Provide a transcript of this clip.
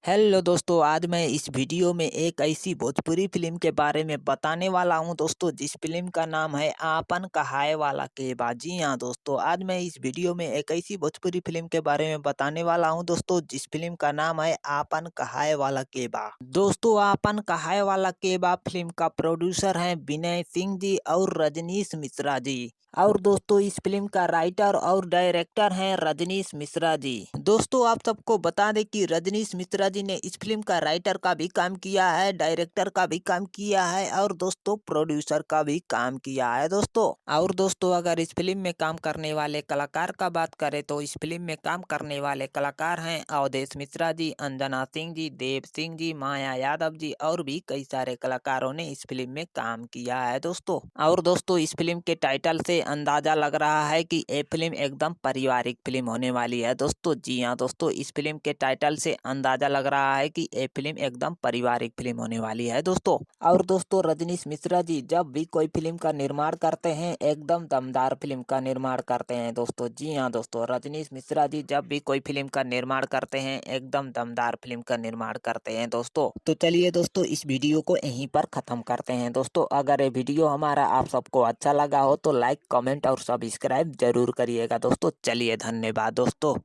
Hello दोस्तों, आज मैं इस वीडियो में एक ऐसी भोजपुरी फिल्म के बारे में बताने वाला हूं दोस्तों, जिस फिल्म का नाम है आपन कहाय वाला केबा। जी हाँ दोस्तों, आज मैं इस वीडियो में एक ऐसी भोजपुरी फिल्म के बारे में बताने वाला हूं दोस्तों, जिस फिल्म का नाम है आपन कहाय वाला केबा। दोस्तों, आपन कहाय वाला केबा फिल्म का प्रोड्यूसर है विनय सिंह जी और रजनीश मिश्रा जी। और दोस्तों, इस फिल्म का राइटर और डायरेक्टर हैं रजनीश मिश्रा जी। दोस्तों, आप सबको बता दें कि रजनीश मिश्रा जी ने इस फिल्म का राइटर का भी काम किया है, डायरेक्टर का भी काम किया है और दोस्तों प्रोड्यूसर का भी काम किया है दोस्तों। और दोस्तों, अगर इस फिल्म में काम करने वाले कलाकार का बात करें तो इस फिल्म में काम करने वाले कलाकार हैं अवधेश मिश्रा जी, अंजना सिंह जी, देव सिंह जी, माया यादव जी और भी कई सारे कलाकारों ने इस फिल्म में काम किया है दोस्तों। और दोस्तों, इस फिल्म के टाइटल से अंदाजा लग रहा है कि ये फिल्म एकदम पारिवारिक फिल्म होने वाली है दोस्तों। जी हाँ दोस्तों, इस फिल्म के टाइटल से अंदाजा लग रहा है कि ये फिल्म एकदम पारिवारिक फिल्म होने वाली है दोस्तों। और दोस्तों, रजनीश मिश्रा जी जब भी कोई फिल्म का निर्माण करते हैं एकदम दमदार फिल्म का निर्माण करते हैं दोस्तों। जी हाँ दोस्तों, रजनीश मिश्रा जी जब भी कोई फिल्म का निर्माण करते हैं एकदम दमदार फिल्म का निर्माण करते हैं दोस्तों। तो चलिए दोस्तों, इस वीडियो को यहीं पर खत्म करते हैं दोस्तों। अगर ये वीडियो हमारा आप सबको अच्छा लगा हो तो लाइक, कमेंट और सब्सक्राइब जरूर करिएगा दोस्तों। चलिए, धन्यवाद दोस्तों।